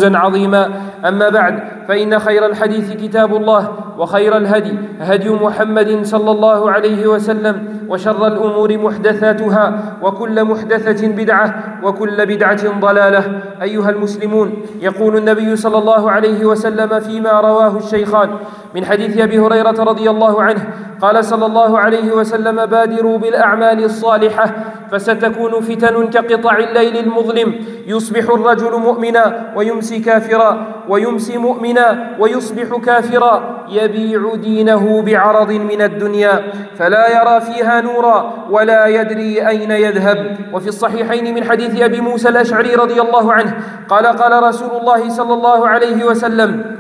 عظيما. أما بعد فإن خير الحديث كتاب الله وخير الهدي هدي محمد صلى الله عليه وسلم وشر الأمور محدثاتها وكل محدثة بدعة وكل بدعة ضلالة. أيها المسلمون، يقول النبي صلى الله عليه وسلم فيما رواه الشيخان من حديث أبي هريرة رضي الله عنه قال صلى الله عليه وسلم: بادروا بالأعمال الصالحة فستكون فتن كقطع الليل المظلم، يصبح الرجل مؤمنا ويمسي كافرا ويمسي مؤمنا ويصبح كافرا، يبيع دينه بعرض من الدنيا فلا يرى فيها نورا ولا يدري أين يذهب. وفي الصحيحين من حديث أبي موسى الأشعري رضي الله عنه قال رسول الله صلى الله عليه وسلم: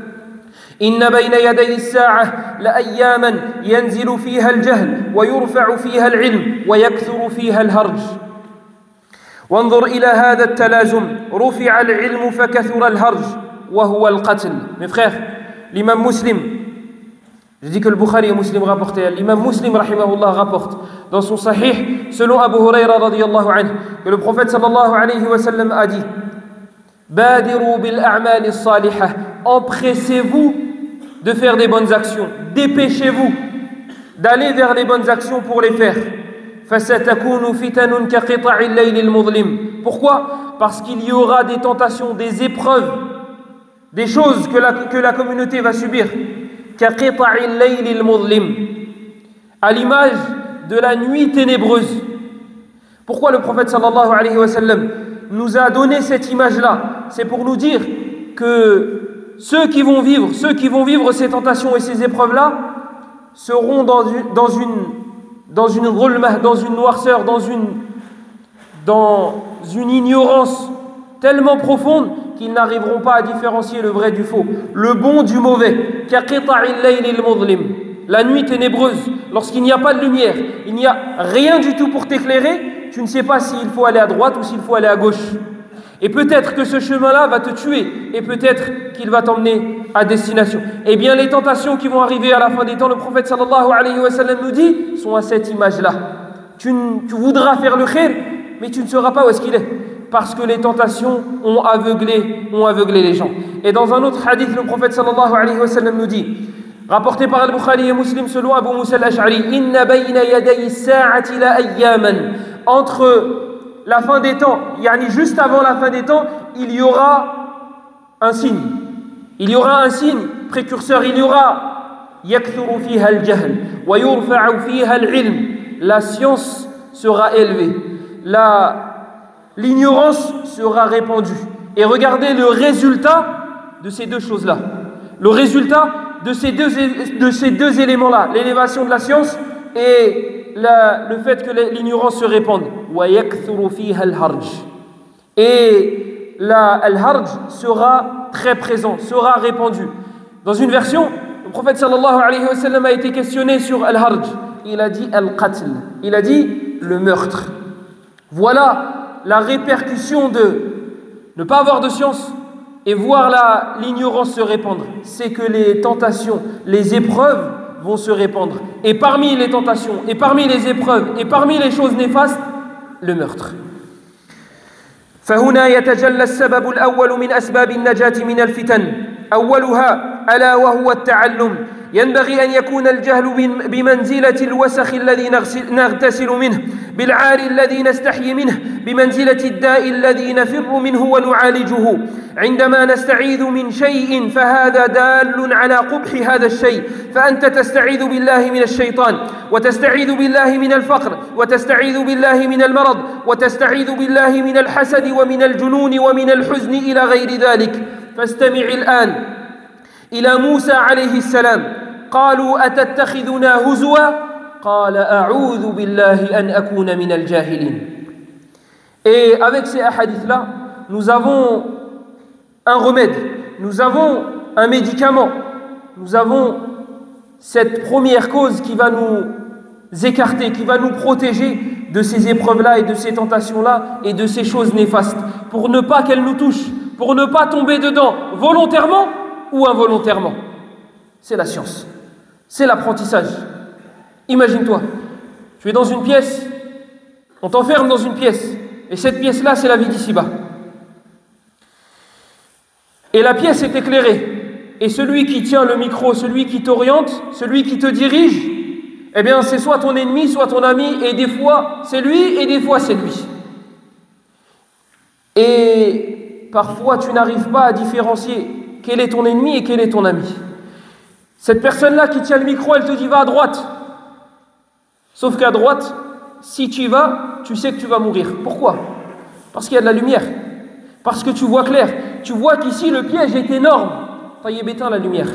إن بين يدي الساعة لأياما ينزل فيها الجهل ويرفع فيها العلم ويكثر فيها الهرج. وانظر إلى هذا التلازم، رفع العلم فكثر الهرج وهو القتل. Mes frères, l'imam Muslim, je dis que le Bukhari et Muslim rapportaient, l'imam Muslim rahimahullah rapporte dans son sahih selon Abu Huraira radiyallahu anhu que le prophète sallallahu alayhi wa sallam a dit: Badiru bil a'mali salihah, empressez-vous de faire des bonnes actions, dépêchez-vous d'aller vers les bonnes actions pour les faire. فَسَتَكُونُ فِتَنٌ كَقِطَعِ اللَّيْلِ الْمُظْلِمِ. Pourquoi? Parce qu'il y aura des tentations, des épreuves, des choses que la communauté va subir. كَقِطَعِ اللَّيْلِ الْمُظْلِمِ, à l'image de la nuit ténébreuse. Pourquoi le prophète sallallahu alayhi wa sallam nous a donné cette image-là? C'est pour nous dire que ceux qui vont vivre ces tentations et ces épreuves-là seront dans une ghulmah, dans une noirceur, dans une ignorance tellement profonde qu'ils n'arriveront pas à différencier le vrai du faux, le bon du mauvais. La nuit ténébreuse, lorsqu'il n'y a pas de lumière, il n'y a rien du tout pour t'éclairer, tu ne sais pas s'il faut aller à droite ou s'il faut aller à gauche. Et peut-être que ce chemin-là va te tuer, et peut-être qu'il va t'emmener à destination. Eh bien, les tentations qui vont arriver à la fin des temps, le prophète sallallahu alayhi wa sallam nous dit, sont à cette image-là. Tu voudras faire le khair, mais tu ne sauras pas où est-ce qu'il est, parce que les tentations ont aveuglé les gens. Et dans un autre hadith, le prophète sallallahu alayhi wa sallam nous dit, rapporté par Al-Bukhari et Muslim selon Abu Musa al-Ash'ari: Inna bayna yaday as-sa'ati la ayyaman, entre la fin des temps, yani juste avant la fin des temps, il y aura un signe. Il y aura un signe précurseur, il y aura yakthuru fiha al-jahl wa yurfa'u fiha al-ilm. La science sera élevée, l'ignorance sera répandue. Et regardez le résultat de ces deux choses-là. Le résultat de ces deux éléments-là, l'élévation de la science et le fait que l'ignorance se répande. Et al-harj sera très présent, sera répandu. Dans une version, le prophète sallallahu alayhi wa sallam a été questionné sur al-harj. Il a dit al-qatl, il a dit le meurtre. Voilà la répercussion de ne pas avoir de science et voir l'ignorance se répandre. C'est que les tentations, les épreuves vont se répandre. Et parmi les tentations, et parmi les épreuves, et parmi les choses néfastes, le meurtre. فهنا يتجلى السبب الأول من أسباب النجاة من الفتن. أولها ألا وهو التعلم. ينبغي أن يكون الجهل بمنزلة الوسخ الذي نغتسل منه، بالعار الذي نستحي منه، بمنزلة الداء الذي نفر منه ونعالجه. عندما نستعيذ من شيء فهذا دال على قبح هذا الشيء، فأنت تستعيذ بالله من الشيطان، وتستعيذ بالله من الفقر، وتستعيذ بالله من المرض، وتستعيذ بالله من الحسد ومن الجنون ومن الحزن إلى غير ذلك. فاستمع الآن إلى موسى عليه السلام. قالوا أتتخذنا هزوا قال أعوذ بالله أن أكون من الجاهلين. Et avec ces hadiths-là, nous avons un remède, nous avons un médicament, nous avons cette première cause qui va nous écarter, qui va nous protéger de ces épreuves-là et de ces tentations-là et de ces choses néfastes, pour ne pas qu'elles nous touchent, pour ne pas tomber dedans, volontairement ou involontairement. C'est la science, c'est l'apprentissage. Imagine-toi, tu es dans une pièce, on t'enferme dans une pièce, et cette pièce-là, c'est la vie d'ici-bas. et la pièce est éclairée, et celui qui tient le micro, celui qui t'oriente, celui qui te dirige, eh bien c'est soit ton ennemi, soit ton ami, et des fois c'est lui, et des fois c'est lui. Et parfois tu n'arrives pas à différencier quel est ton ennemi et quel est ton ami. Cette personne-là qui tient le micro, elle te dit va à droite. Sauf qu'à droite, si tu y vas, tu sais que tu vas mourir. Pourquoi? Parce qu'il y a de la lumière. Parce que tu vois clair. Tu vois qu'ici le piège est énorme. Taïeb, éteins la lumière.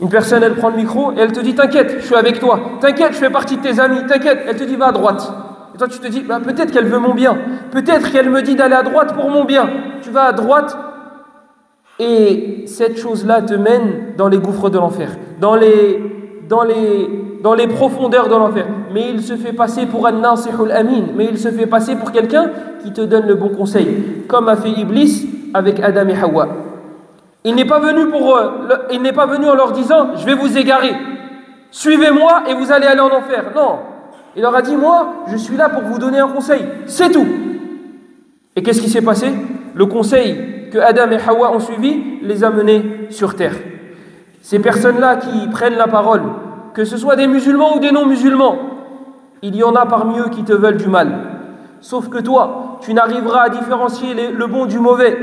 Une personne, elle prend le micro et elle te dit t'inquiète, je suis avec toi. T'inquiète, je fais partie de tes amis. T'inquiète, elle te dit va à droite. Et toi tu te dis peut-être qu'elle veut mon bien. Peut-être qu'elle me dit d'aller à droite pour mon bien. Tu vas à droite. Et cette chose-là te mène dans les gouffres de l'enfer, dans les profondeurs de l'enfer. Mais il se fait passer pour an-nasihul amin, mais il se fait passer pour quelqu'un qui te donne le bon conseil, comme a fait Iblis avec Adam et Hawa. Il n'est pas venu en leur disant je vais vous égarer, suivez-moi et vous allez aller en enfer. Non, il leur a dit moi je suis là pour vous donner un conseil, c'est tout. Et qu'est-ce qui s'est passé? Le conseil que Adam et Hawa ont suivi les a menés sur terre. Ces personnes-là qui prennent la parole, que ce soit des musulmans ou des non-musulmans, il y en a parmi eux qui te veulent du mal. Sauf que toi, tu n'arriveras à différencier le bon du mauvais.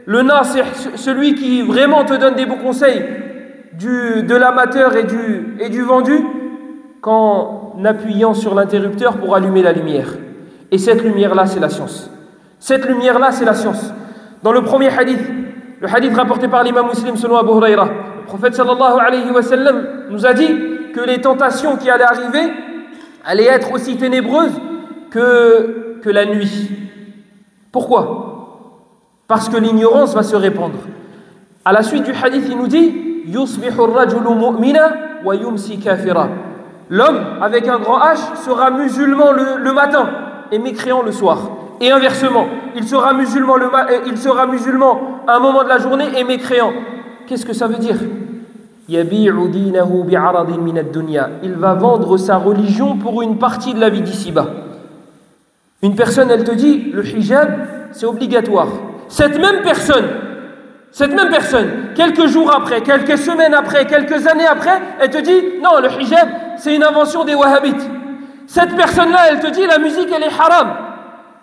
Le nasih, celui qui vraiment te donne des bons conseils, de l'amateur et du vendu, qu'en appuyant sur l'interrupteur pour allumer la lumière. Et cette lumière-là, c'est la science. Cette lumière-là, c'est la science. Dans le premier hadith, le hadith rapporté par l'imam Muslim selon Abu Huraira, le prophète sallallahu alayhi wa sallam nous a dit que les tentations qui allaient arriver allaient être aussi ténébreuses que la nuit. Pourquoi? Parce que l'ignorance va se répandre. À la suite du hadith, il nous dit yusbihu ar-rajulu mu'mina wa yumsi kafira. L'homme avec un grand H sera musulman le matin et mécréant le soir. Et inversement, il sera musulman à un moment de la journée et mécréant. Qu'est-ce que ça veut dire? Il va vendre sa religion pour une partie de la vie d'ici-bas. Une personne, elle te dit, le hijab, c'est obligatoire. Cette même personne, quelques jours après, quelques semaines après, quelques années après, elle te dit, non, le hijab, c'est une invention des wahhabites. Cette personne-là, elle te dit, la musique, elle est haram.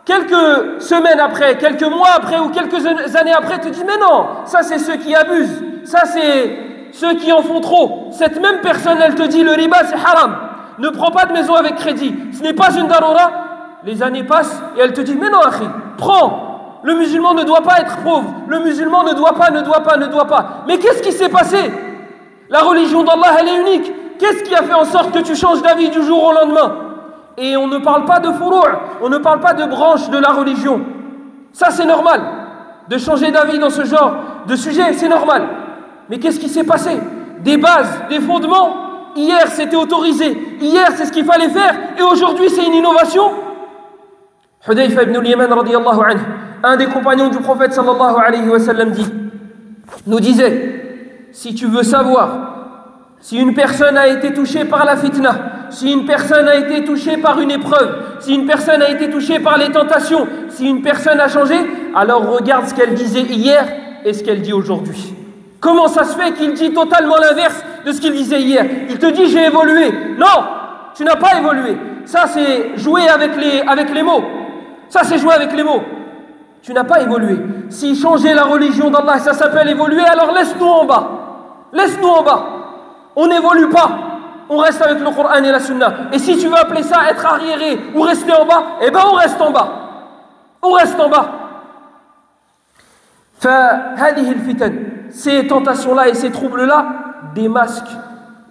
Quelques semaines après, quelques mois après ou quelques années après, te dit mais non, ça c'est ceux qui abusent, ça c'est ceux qui en font trop. Cette même personne, elle te dit le riba c'est haram, ne prends pas de maison avec crédit, ce n'est pas une darura. Les années passent et elle te dit mais non akhi, prends, le musulman ne doit pas être pauvre, le musulman ne doit pas. Mais qu'est-ce qui s'est passé? La religion d'Allah elle est unique. Qu'est-ce qui a fait en sorte que tu changes d'avis du jour au lendemain? Et on ne parle pas de furu', on ne parle pas de branche de la religion. Ça c'est normal. De changer d'avis dans ce genre de sujet, c'est normal. Mais qu'est-ce qui s'est passé? Des bases, des fondements. Hier c'était autorisé. Hier c'est ce qu'il fallait faire. Et aujourd'hui c'est une innovation. Hudayfa ibn al-Yaman radiyallahu anhu, un des compagnons du prophète sallallahu alayhi wa sallam nous disait, si tu veux savoir si une personne a été touchée par la fitna, si une personne a été touchée par une épreuve, si une personne a été touchée par les tentations, si une personne a changé, alors regarde ce qu'elle disait hier et ce qu'elle dit aujourd'hui. Comment ça se fait qu'il dit totalement l'inverse de ce qu'il disait hier? Il te dit j'ai évolué. Non, tu n'as pas évolué. Ça c'est jouer avec les mots. Ça c'est jouer avec les mots. Tu n'as pas évolué. Si changer la religion d'Allah, ça s'appelle évoluer, alors laisse-nous en bas. Laisse-nous en bas. On n'évolue pas, on reste avec le Coran et la Sunna. Et si tu veux appeler ça être arriéré ou rester en bas, eh ben on reste en bas. On reste en bas. Ces tentations-là et ces troubles-là démasquent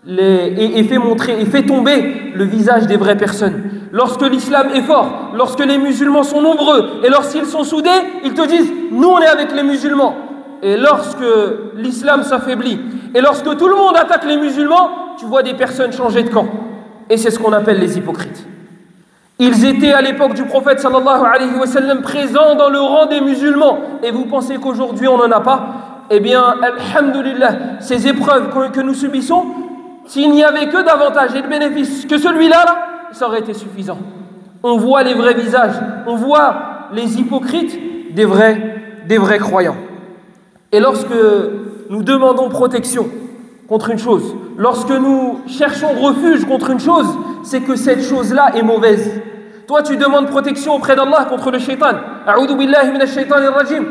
et fait tomber le visage des vraies personnes. Lorsque l'islam est fort, lorsque les musulmans sont nombreux et lorsqu'ils sont soudés, ils te disent nous on est avec les musulmans. Et lorsque l'islam s'affaiblit et lorsque tout le monde attaque les musulmans, tu vois des personnes changer de camp. Et c'est ce qu'on appelle les hypocrites. Ils étaient à l'époque du prophète sallallahu alayhi wa sallam présents dans le rang des musulmans. Et vous pensez qu'aujourd'hui on n'en a pas? Eh bien, alhamdulillah, ces épreuves que nous subissons, s'il n'y avait que d'avantages et de bénéfices que celui-là, ça aurait été suffisant. On voit les vrais visages, on voit les hypocrites des vrais croyants. Et lorsque nous demandons protection contre une chose, lorsque nous cherchons refuge contre une chose, c'est que cette chose-là est mauvaise. Toi, tu demandes protection auprès d'Allah contre le shaitan. A'udhu billahi minash shaitanir rajim.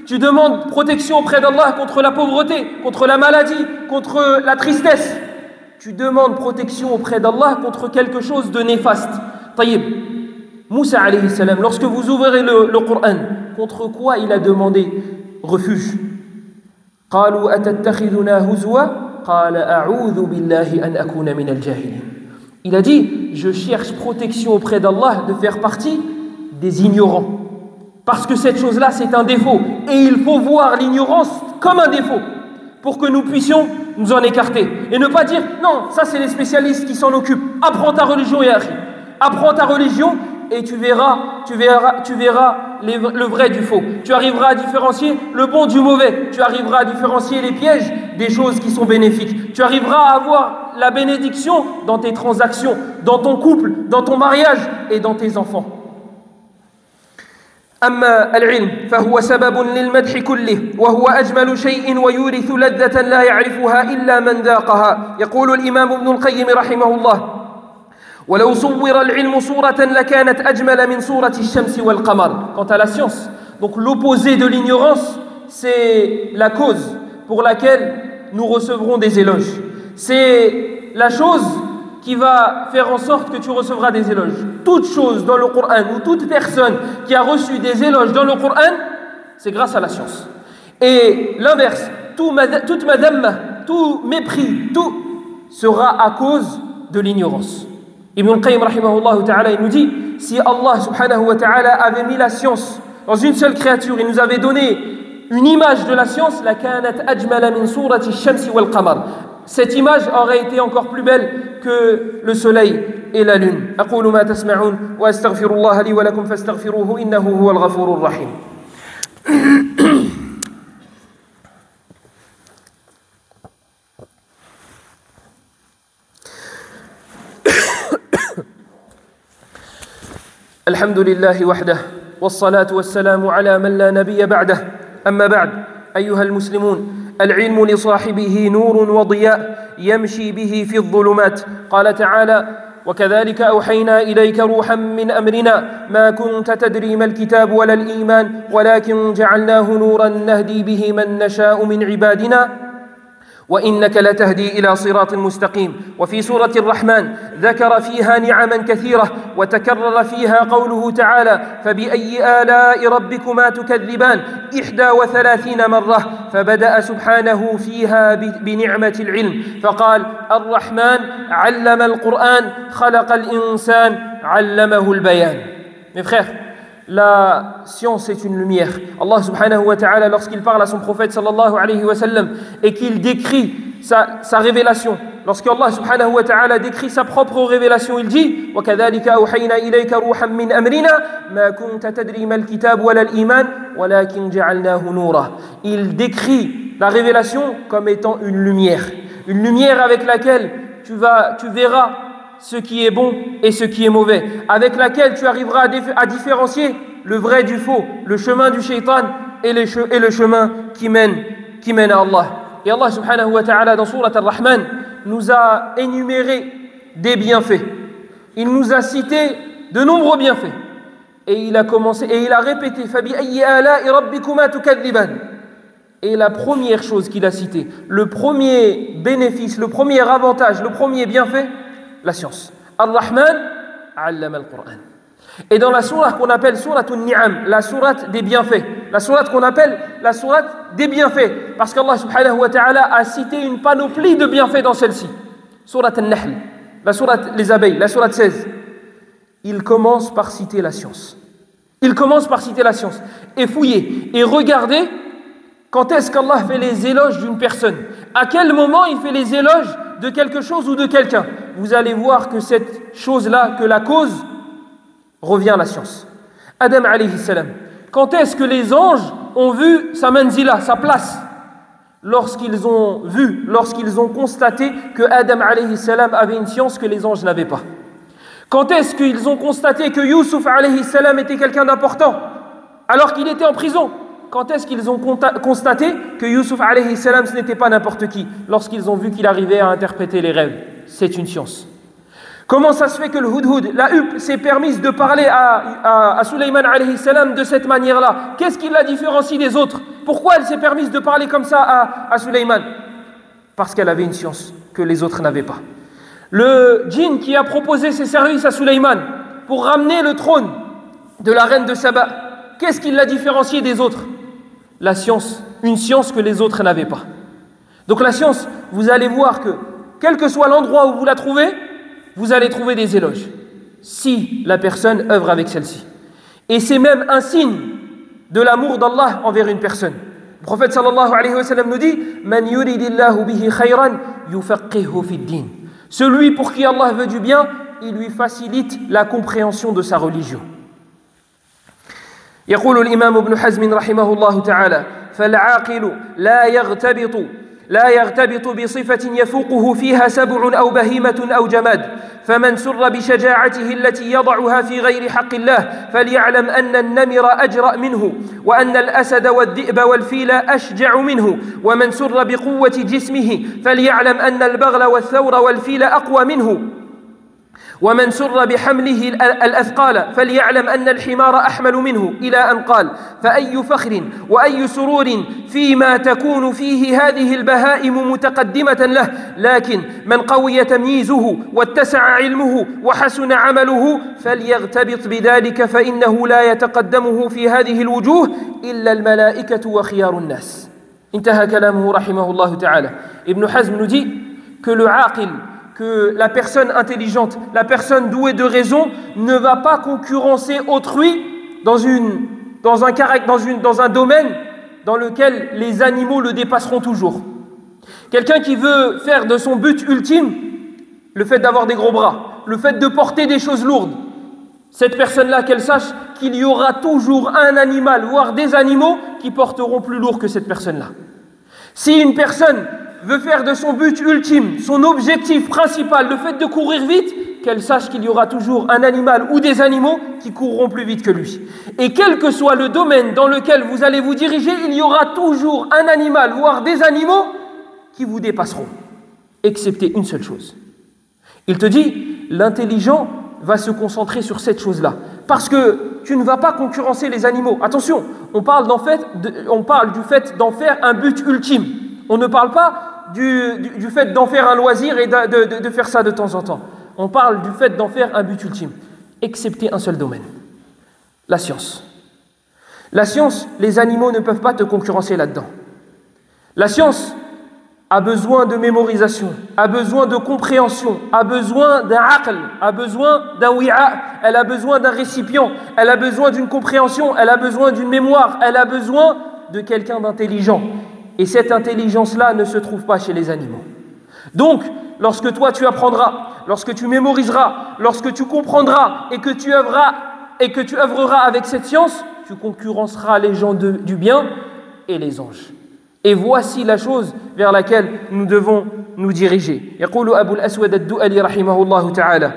Tu demandes protection auprès d'Allah contre la pauvreté, contre la maladie, contre la tristesse. Tu demandes protection auprès d'Allah contre quelque chose de néfaste. Taïb. Moussa alayhi salam, lorsque vous ouvrez le Coran, contre quoi il a demandé refuge? قالوا أتتخذنا هزوا قال أعوذ بالله أن أكون من الجاهلين. Il a dit, je cherche protection auprès d'Allah de faire partie des ignorants. Parce que cette chose-là, c'est un défaut. Et il faut voir l'ignorance comme un défaut pour que nous puissions nous en écarter. Et ne pas dire, non, ça c'est les spécialistes qui s'en occupent. Apprends ta religion, ya akhi. Apprends ta religion et tu verras le vrai du faux. Tu arriveras à différencier le bon du mauvais. Tu arriveras à différencier les pièges des choses qui sont bénéfiques. Tu arriveras à avoir la bénédiction dans tes transactions, dans ton couple, dans ton mariage et dans tes enfants. أما العلم فهو سبب للمدح كله وهو أجمل شيء ويورث لذة لا يعرفها إلا من ذاقها. يقول الإمام ابن القيم رحمه الله: ولو صور العلم صورة لكانت أجمل من صورة الشمس والقمر. Quant à la science, donc l'opposé de l'ignorance, c'est la cause pour laquelle nous recevrons des éloges. C'est la chose qui va faire en sorte que tu recevras des éloges. Toute chose dans le Coran ou toute personne qui a reçu des éloges dans le Coran, c'est grâce à la science. Et l'inverse, toute madamma, tout mépris, tout sera à cause de l'ignorance. Ibn al-Qayyim rahimahullah ta'ala, il nous dit, si Allah subhanahu wa ta'ala avait mis la science dans une seule créature, il nous avait donné une image de la science, la kanat ajmala min surati ash-shamsi wal qamar. Cette image aurait été encore plus belle que le soleil et la lune. أقول ما تسمعون وأستغفر الله لي ولكم فاستغفروه إنه هو الغفور الرحيم. الحمد لله وحده والصلاة والسلام على من لا نبي بعده. أما بعد أيها المسلمون، العلم لصاحبه نور وضياء يمشي به في الظلمات. قال تعالى: وكذلك أوحينا إليك روحا من أمرنا ما كنت تدري ما الكتاب ولا الإيمان ولكن جعلناه نورا نهدي به من نشاء من عبادنا وإنك لتهدي إلى صراط مستقيم. وفي سورة الرحمن ذكر فيها نعما كثيرة وتكرر فيها قوله تعالى: فبأي آلاء ربكما تكذبان 31 مرة. فبدأ سبحانه فيها بنعمة العلم فقال: الرحمن علم القرآن خلق الإنسان علمه البيان. Mes frères, la science est une lumière. Allah subhanahu wa ta'ala, lorsqu'il parle à son prophète sallallahu alayhi wa sallam et qu'il décrit sa révélation, lorsqu'Allah subhanahu wa ta'ala décrit sa propre révélation, il dit: وَكَذَلِكَ أَوْحَيْنَا إِلَيْكَ رُوحًا مِّنْ أَمْرِنَا مَا كُنْتَ تَدْرِي مَا الْكِتَابُ وَلَا الْإِيمَانُ وَلَكِنْ جَعَلْنَاهُ نُورًا. Il décrit la révélation comme étant une lumière avec laquelle tu verras ce qui est bon et ce qui est mauvais, avec laquelle tu arriveras à différencier le vrai du faux, le chemin du shaitan et le chemin qui mène à Allah. Et Allah subhanahu wa ta'ala dans Surat Ar-Rahman nous a énuméré des bienfaits. Il nous a cité de nombreux bienfaits. Et il a répété: فَبِأَيِّ آلَاءِ رَبِّكُمَا تُكَذِّبَانِ. Et la première chose qu'il a citée, le premier bénéfice, le premier avantage, le premier bienfait, la science. Ar-Rahman allama al-Qur'an. Et dans la sourate qu'on appelle sourate An-Ni'am, la sourate des bienfaits, la sourate qu'on appelle la sourate des bienfaits, parce qu'Allah subhanahu wa ta'ala a cité une panoplie de bienfaits dans celle-ci. Sourate An-Nahl, la sourate les abeilles, la sourate 16. Il commence par citer la science. Il commence par citer la science. Et fouillez, et regardez quand est-ce qu'Allah fait les éloges d'une personne. À quel moment il fait les éloges de quelque chose ou de quelqu'un. Vous allez voir que cette chose-là, que la cause revient à la science. Adam alayhi salam, quand est-ce que les anges ont vu sa manzila, sa place? Lorsqu'ils ont constaté que Adam alayhi salam avait une science que les anges n'avaient pas. Quand est-ce qu'ils ont constaté que Youssouf alayhi salam était quelqu'un d'important alors qu'il était en prison? Quand est-ce qu'ils ont constaté que Youssouf alayhi salam ce n'était pas n'importe qui? Lorsqu'ils ont vu qu'il arrivait à interpréter les rêves. C'est une science. Comment ça se fait que le Hudhud, la huppe, s'est permise de parler à Sulayman alayhi salam de cette manière-là? Qu'est-ce qui la différencie des autres? Pourquoi elle s'est permise de parler comme ça à Sulayman? Parce qu'elle avait une science que les autres n'avaient pas. Le djinn qui a proposé ses services à Sulayman pour ramener le trône de la reine de Saba, qu'est-ce qui l'a différencié des autres? La science, une science que les autres n'avaient pas. Donc la science, vous allez voir que quel que soit l'endroit où vous la trouvez, vous allez trouver des éloges, si la personne œuvre avec celle-ci. Et c'est même un signe de l'amour d'Allah envers une personne. Le prophète sallallahu alayhi wa sallam nous dit « Man yuridillahu bihi khayran yufaqihu fi ddin » Celui pour qui Allah veut du bien, il lui facilite la compréhension de sa religion. يقول الإمام ابن حزم رحمه الله تعالى فالعاقل لا يغتبط بصفة يفوقه فيها سبع أو بهيمة أو جماد فمن سر بشجاعته التي يضعها في غير حق الله فليعلم أن النمر أجرأ منه وأن الأسد والذئب والفيل أشجع منه ومن سر بقوة جسمه فليعلم أن البغل والثور والفيل أقوى منه ومن سر بحمله الأثقال فليعلم أن الحمار أحمل منه إلى أن قال فأي فخر وأي سرور فيما تكون فيه هذه البهائم متقدمة له لكن من قوي تمييزه واتسع علمه وحسن عمله فليغتبط بذلك فإنه لا يتقدمه في هذه الوجوه إلا الملائكة وخيار الناس. انتهى كلامه رحمه الله تعالى. Ibn Hazm nous dit que le aqil, que la personne intelligente, la personne douée de raison ne va pas concurrencer autrui dans un domaine dans lequel les animaux le dépasseront toujours. Quelqu'un qui veut faire de son but ultime le fait d'avoir des gros bras, le fait de porter des choses lourdes, cette personne-là, qu'elle sache qu'il y aura toujours un animal, voire des animaux qui porteront plus lourd que cette personne-là. Si une personne veut faire de son but ultime, son objectif principal, le fait de courir vite, qu'elle sache qu'il y aura toujours un animal ou des animaux qui courront plus vite que lui. Et quel que soit le domaine dans lequel vous allez vous diriger, il y aura toujours un animal, voire des animaux qui vous dépasseront, excepté une seule chose. Il te dit, l'intelligent va se concentrer sur cette chose-là, parce que tu ne vas pas concurrencer les animaux. Attention, on parle du fait d'en faire un but ultime. On ne parle pas du fait d'en faire un loisir et de faire ça de temps en temps. On parle du fait d'en faire un but ultime, excepté un seul domaine, la science. La science, les animaux ne peuvent pas te concurrencer là-dedans. La science a besoin de mémorisation, a besoin de compréhension, a besoin d'un aql, a besoin d'un wi'a, elle a besoin d'un récipient, elle a besoin d'une compréhension, elle a besoin d'une mémoire, elle a besoin de quelqu'un d'intelligent. Et cette intelligence-là ne se trouve pas chez les animaux. Donc, lorsque toi tu apprendras, lorsque tu mémoriseras, lorsque tu comprendras et que tu œuvreras avec cette science, tu concurrenceras les gens du bien et les anges. Et voici la chose vers laquelle nous devons nous diriger. يقول أبو الأسود الدؤلي رحمه الله تعالى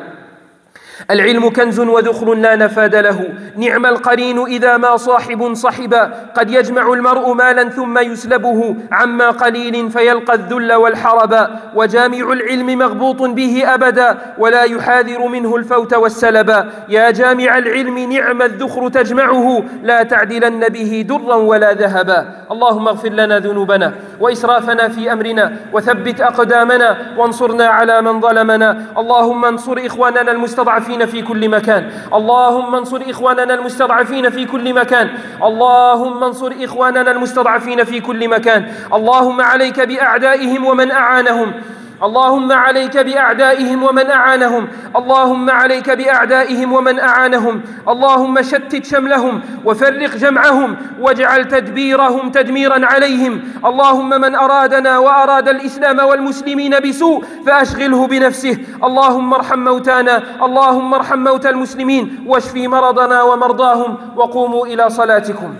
العلم كنز وذخر لا نفاد له نعم القرين إذا ما صاحب صحبا قد يجمع المرء مالا ثم يسلبه عما قليل فيلقى الذل والحربا وجامع العلم مغبوط به أبدا ولا يحاذر منه الفوت والسلبا يا جامع العلم نعم الذخر تجمعه لا تعدلن به درا ولا ذهبا اللهم اغفر لنا ذنوبنا وإسرافنا في أمرنا وثبت أقدامنا وانصرنا على من ظلمنا اللهم انصر إخواننا المستضعفين في كل مكان اللهم انصر إخواننا المستضعفين في كل مكان اللهم انصر إخواننا المستضعفين في كل مكان اللهم عليك بأعدائهم ومن أعانهم اللهم عليك بأعدائهم ومن أعانهم اللهم عليك بأعدائهم ومن أعانهم اللهم شتت شملهم وفرق جمعهم واجعل تدبيرهم تدميرا عليهم اللهم من أرادنا وأراد الإسلام والمسلمين بسوء فأشغله بنفسه اللهم ارحم موتانا اللهم ارحم موتى المسلمين واشفي مرضنا ومرضاهم وقوموا إلى صلاتكم